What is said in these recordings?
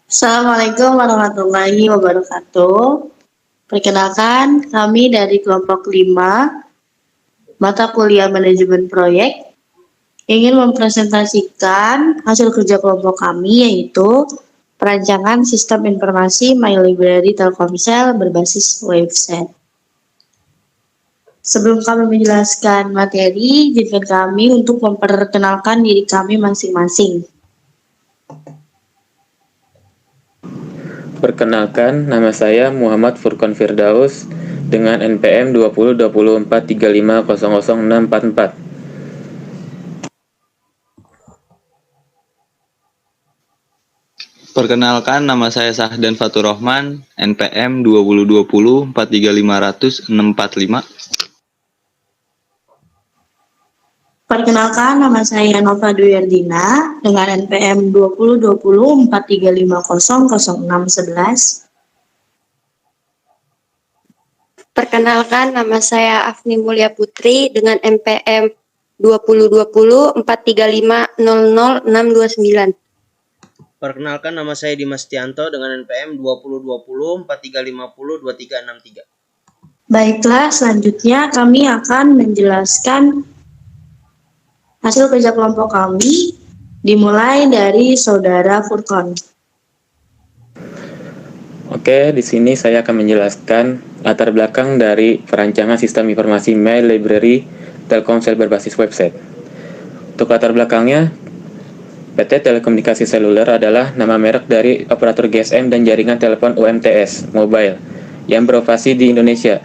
Assalamualaikum warahmatullahi wabarakatuh. Perkenalkan, kami dari kelompok 5, mata kuliah manajemen proyek, ingin mempresentasikan hasil kerja kelompok kami, yaitu perancangan sistem informasi My Library Telkomsel berbasis website. Sebelum kami menjelaskan materi, izinkan kami untuk memperkenalkan diri kami masing-masing. Perkenalkan, nama saya Muhammad Furqan Firdaus dengan NPM 202043500644. Perkenalkan, nama saya Sahdan Fatur Rahman, NPM 2020-43500-645. Perkenalkan, nama saya Nova Duyardina dengan NPM 2020-435500611. Perkenalkan, nama saya Afni Mulia Putri dengan NPM 2020-43500-629. Perkenalkan, nama saya Dimas Tianto dengan NPM 2020-4350-2363. Baiklah, selanjutnya kami akan menjelaskan hasil kerja kelompok kami, dimulai dari Saudara Furqan. Oke, di sini saya akan menjelaskan latar belakang dari perancangan sistem informasi My Library Telkomsel berbasis website. Untuk latar belakangnya, PT Telekomunikasi Seluler adalah nama merek dari operator GSM dan jaringan telepon UMTS mobile yang beroperasi di Indonesia.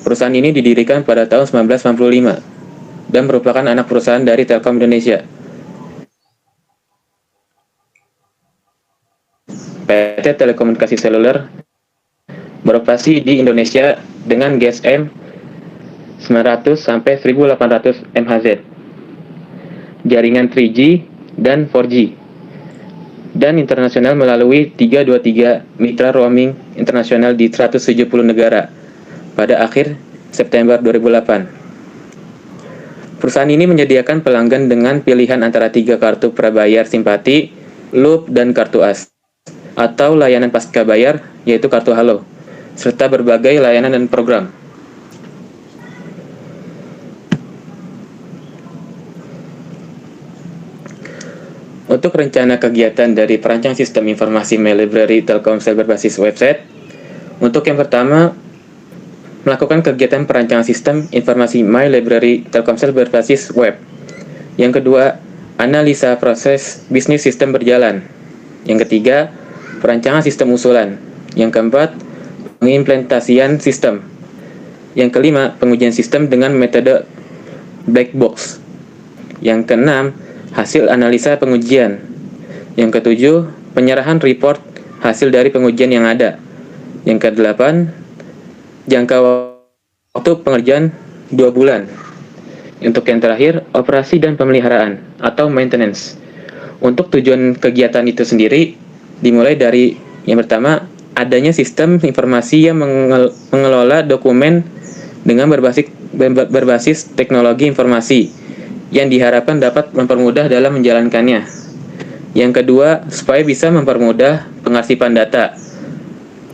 Perusahaan ini didirikan pada tahun 1995 dan merupakan anak perusahaan dari Telkom Indonesia. PT Telekomunikasi Seluler beroperasi di Indonesia dengan GSM 900 sampai 1800 MHz, jaringan 3G dan 4G, dan internasional melalui 323 mitra roaming internasional di 170 negara pada akhir September 2008. Perusahaan ini menyediakan pelanggan dengan pilihan antara 3 kartu prabayar simpati, loop, dan kartu as, atau layanan pasca bayar, yaitu kartu halo, serta berbagai layanan dan program. Untuk rencana kegiatan dari perancang sistem informasi My Library Telkomsel berbasis website, untuk yang pertama, melakukan kegiatan perancangan sistem informasi My Library Telkomsel berbasis web. Yang kedua, analisa proses bisnis sistem berjalan. Yang ketiga, perancangan sistem usulan. Yang keempat, pengimplementasian sistem. Yang kelima, pengujian sistem dengan metode black box. Yang keenam, hasil analisa pengujian. Yang ketujuh, penyerahan report hasil dari pengujian yang ada. Yang kedelapan, jangka waktu pengerjaan 2 bulan. Untuk yang terakhir, operasi dan pemeliharaan atau maintenance. Untuk tujuan kegiatan itu sendiri dimulai dari yang pertama, adanya sistem informasi yang mengelola dokumen dengan berbasis teknologi informasi yang diharapkan dapat mempermudah dalam menjalankannya. Yang kedua, supaya bisa mempermudah pengarsipan data,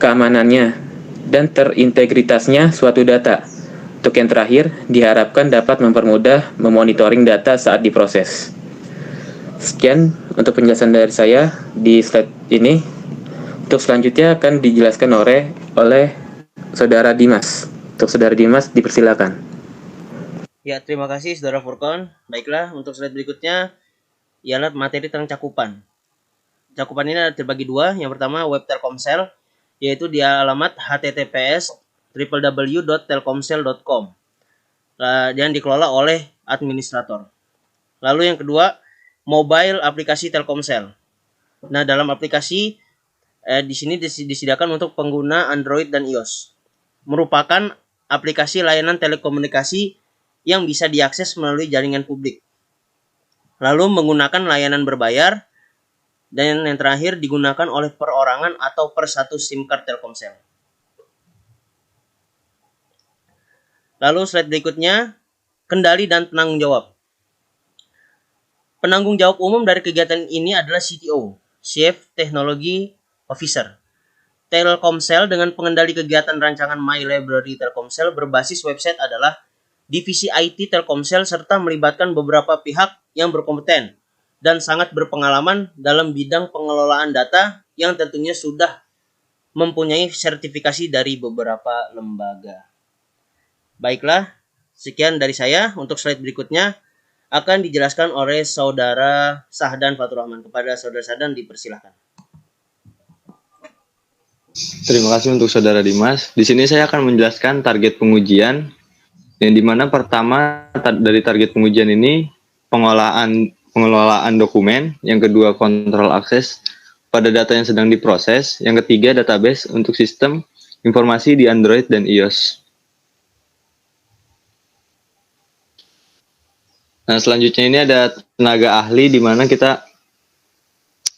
keamanannya, dan terintegritasnya suatu data. Untuk yang terakhir, diharapkan dapat mempermudah memonitoring data saat diproses. Sekian untuk penjelasan dari saya di slide ini. Untuk selanjutnya akan dijelaskan oleh Saudara Dimas. Untuk Saudara Dimas, dipersilakan. Ya, terima kasih Saudara Furqan. Baiklah, untuk slide berikutnya ialah materi tentang cakupan. Cakupan ini ada terbagi dua. Yang pertama, web Telkomsel, yaitu di alamat https://www.telkomsel.com dan dikelola oleh administrator. Lalu yang kedua, mobile aplikasi Telkomsel. Nah, dalam aplikasi di sini disediakan untuk pengguna Android dan iOS. Merupakan aplikasi layanan telekomunikasi yang bisa diakses melalui jaringan publik. Lalu menggunakan layanan berbayar, dan yang terakhir digunakan oleh perorangan atau per satu SIM card Telkomsel. Lalu slide berikutnya, kendali dan penanggung jawab. Penanggung jawab umum dari kegiatan ini adalah CTO, Chief Technology Officer. Telkomsel dengan pengendali kegiatan rancangan My Library Telkomsel berbasis website adalah divisi IT Telkomsel serta melibatkan beberapa pihak yang berkompeten dan sangat berpengalaman dalam bidang pengelolaan data yang tentunya sudah mempunyai sertifikasi dari beberapa lembaga. Baiklah, sekian dari saya. Untuk slide berikutnya akan dijelaskan oleh Saudara Sahdan Fatur Rahman. Kepada Saudara Sahdan dipersilahkan. Terima kasih untuk Saudara Dimas. Di sini saya akan menjelaskan target pengujian, yang dimana pertama dari target pengujian ini pengelolaan dokumen, yang kedua kontrol akses pada data yang sedang diproses, yang ketiga database untuk sistem informasi di Android dan iOS. Nah, selanjutnya ini ada tenaga ahli, di mana kita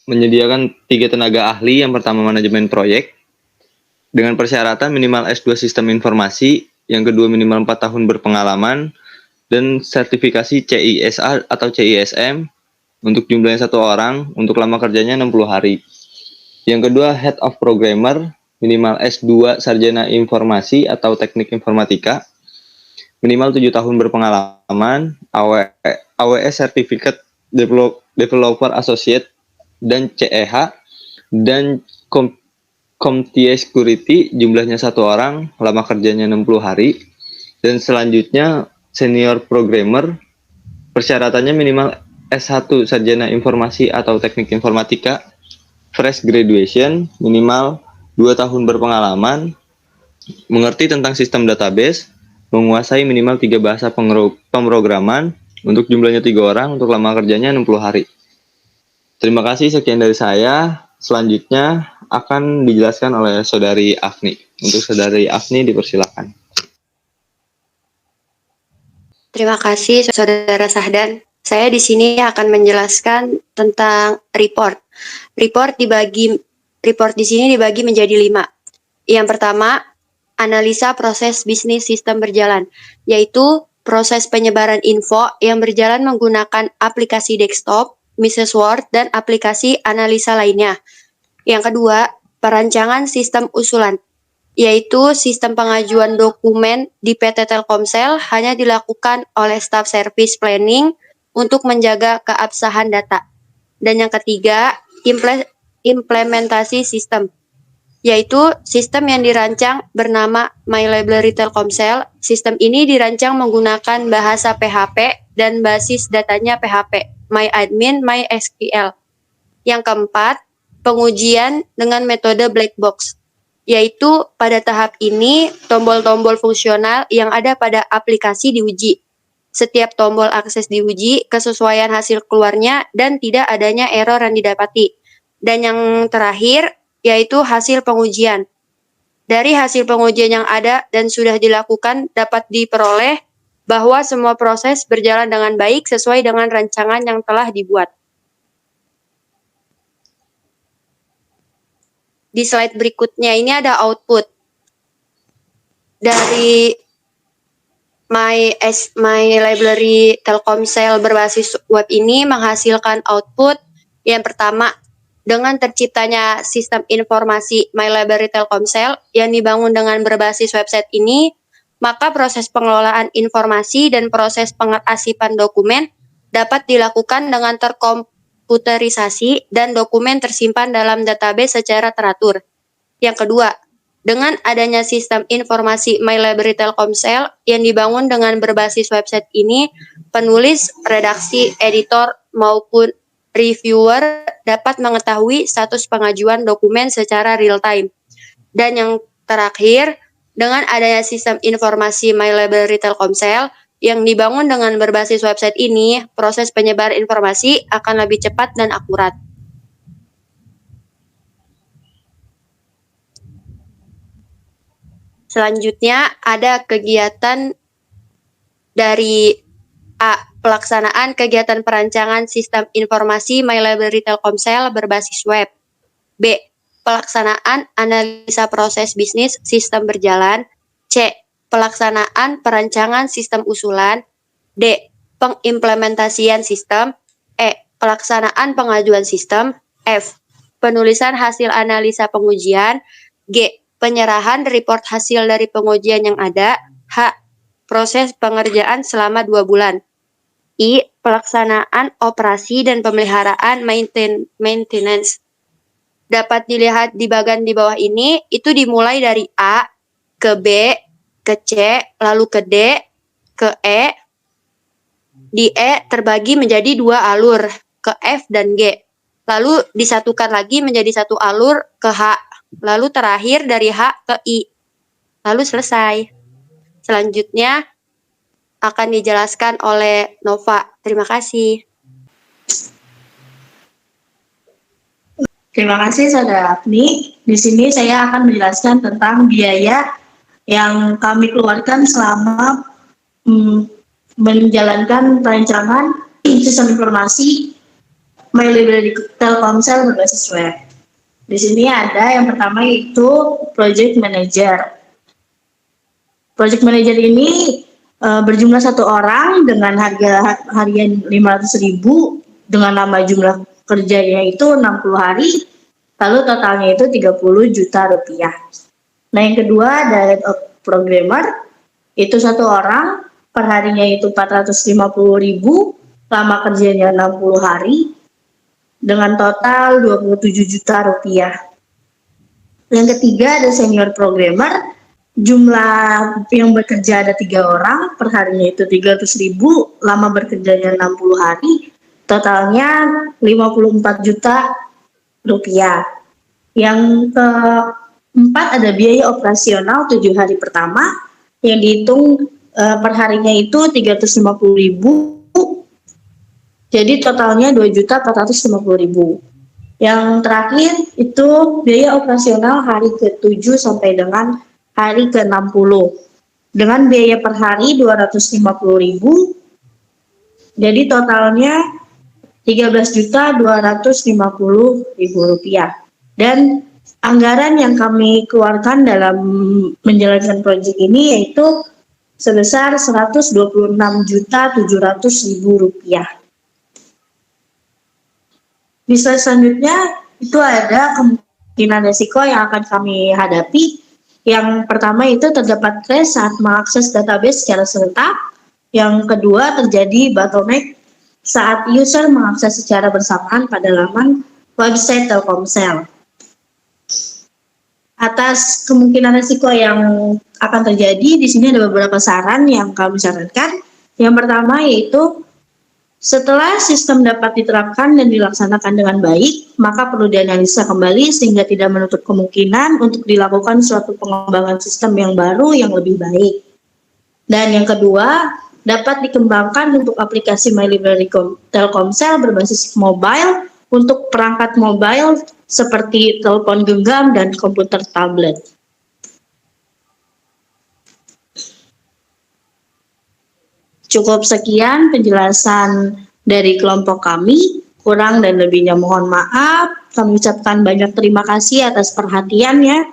menyediakan 3 tenaga ahli. Yang pertama manajemen proyek, dengan persyaratan minimal S2 Sistem Informasi, yang kedua minimal 4 tahun berpengalaman, dan sertifikasi CISA atau CISM untuk jumlahnya 1 orang, untuk lama kerjanya 60 hari. Yang kedua Head of Programmer, minimal S2 Sarjana Informasi atau Teknik Informatika, minimal 7 tahun berpengalaman, AWS Certificate Developer Associate dan CEH, dan CompTIA Security, jumlahnya 1 orang, lama kerjanya 60 hari. Dan selanjutnya Senior Programmer, persyaratannya minimal S1 Sarjana Informasi atau Teknik Informatika, fresh graduation, minimal 2 tahun berpengalaman, mengerti tentang sistem database, menguasai minimal 3 bahasa pemrograman, untuk jumlahnya 3 orang, untuk lama kerjanya 60 hari. Terima kasih, sekian dari saya. Selanjutnya akan dijelaskan oleh Saudari Afni. Untuk Saudari Afni dipersilakan. Terima kasih Saudara Sahdan. Saya di sini akan menjelaskan tentang report. Report di sini dibagi menjadi 5. Yang pertama, analisa proses bisnis sistem berjalan, yaitu proses penyebaran info yang berjalan menggunakan aplikasi desktop, Microsoft Word, dan aplikasi analisa lainnya. Yang kedua, perancangan sistem usulan, yaitu sistem pengajuan dokumen di PT Telkomsel hanya dilakukan oleh staf service planning untuk menjaga keabsahan data. Dan yang ketiga, implementasi sistem, yaitu sistem yang dirancang bernama My Library Telkomsel. Sistem ini dirancang menggunakan bahasa PHP dan basis datanya PHP, MyAdmin, MySQL. Yang keempat, pengujian dengan metode black box, yaitu pada tahap ini tombol-tombol fungsional yang ada pada aplikasi diuji. Setiap tombol akses diuji, kesesuaian hasil keluarnya, dan tidak adanya error yang didapati. Dan yang terakhir, yaitu hasil pengujian. Dari hasil pengujian yang ada dan sudah dilakukan dapat diperoleh bahwa semua proses berjalan dengan baik sesuai dengan rancangan yang telah dibuat. Di slide berikutnya ini ada output dari My Library Telkomsel berbasis web ini menghasilkan output. Yang pertama, dengan terciptanya sistem informasi My Library Telkomsel yang dibangun dengan berbasis website ini, maka proses pengelolaan informasi dan proses pengarsipan dokumen dapat dilakukan dengan terkomputerisasi dan dokumen tersimpan dalam database secara teratur. Yang kedua, dengan adanya sistem informasi My Library Telkomsel yang dibangun dengan berbasis website ini, penulis, redaksi, editor, maupun reviewer dapat mengetahui status pengajuan dokumen secara real-time. Dan yang terakhir, dengan adanya sistem informasi My Library Telkomsel yang dibangun dengan berbasis website ini, proses penyebaran informasi akan lebih cepat dan akurat. Selanjutnya ada kegiatan dari A. Pelaksanaan kegiatan perancangan sistem informasi My Library Telkomsel berbasis web. B. Pelaksanaan analisa proses bisnis sistem berjalan. C. Pelaksanaan perancangan sistem usulan. D. Pengimplementasian sistem. E. Pelaksanaan pengajuan sistem. F. penulisan hasil analisa pengujian. G. Penyerahan report hasil dari pengujian yang ada. H. Proses pengerjaan selama 2 bulan. I. Pelaksanaan operasi dan pemeliharaan maintenance. Dapat dilihat di bagian di bawah ini, itu dimulai dari A ke B, ke C, lalu ke D, ke E. Di E terbagi menjadi 2 alur, ke F dan G. Lalu disatukan lagi menjadi 1 alur ke H. Lalu terakhir dari H ke I. Lalu selesai. Selanjutnya akan dijelaskan oleh Nova. Terima kasih. Terima kasih Saudara Agni. Di sini saya akan menjelaskan tentang biaya yang kami keluarkan selama menjalankan perancangan sistem informasi My Library Telkomsel berbasis web. Di sini ada yang pertama yaitu Project Manager. Project Manager ini berjumlah 1 orang dengan harga harian 500.000 dengan nama jumlah kerjanya itu 60 hari, lalu totalnya itu 30 juta rupiah. Nah, yang kedua Direct Programmer, itu 1 orang, perharinya itu 450.000, lama kerjanya 60 hari, dengan total 27 juta rupiah. Yang ketiga ada Senior Programmer, jumlah yang bekerja ada 3 orang, perharinya itu 300.000, lama bekerjanya 60 hari, totalnya 54 juta rupiah. Yang keempat ada biaya operasional 7 hari pertama, yang dihitung perharinya itu 350.000, jadi totalnya 2.450.000. Yang terakhir itu biaya operasional hari ke-7 sampai dengan hari ke-60. Dengan biaya per hari 250.000. Jadi totalnya 13.250.000 rupiah. Dan anggaran yang kami keluarkan dalam menjalankan proyek ini yaitu sebesar 126.700.000 rupiah. Di slide selanjutnya itu ada kemungkinan risiko yang akan kami hadapi. Yang pertama itu terdapat crash saat mengakses database secara serentak. Yang kedua terjadi bottleneck saat user mengakses secara bersamaan pada laman website Telkomsel. Atas kemungkinan risiko yang akan terjadi, di sini ada beberapa saran yang kami sarankan. Yang pertama yaitu setelah sistem dapat diterapkan dan dilaksanakan dengan baik, maka perlu dianalisa kembali sehingga tidak menutup kemungkinan untuk dilakukan suatu pengembangan sistem yang baru yang lebih baik. Dan yang kedua, dapat dikembangkan untuk aplikasi My Library Telkomsel berbasis mobile untuk perangkat mobile seperti telepon genggam dan komputer tablet. Cukup sekian penjelasan dari kelompok kami. Kurang dan lebihnya mohon maaf. Kami ucapkan banyak terima kasih atas perhatiannya.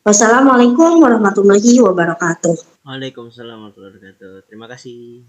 Wassalamualaikum warahmatullahi wabarakatuh. Waalaikumsalam warahmatullahi wabarakatuh. Terima kasih.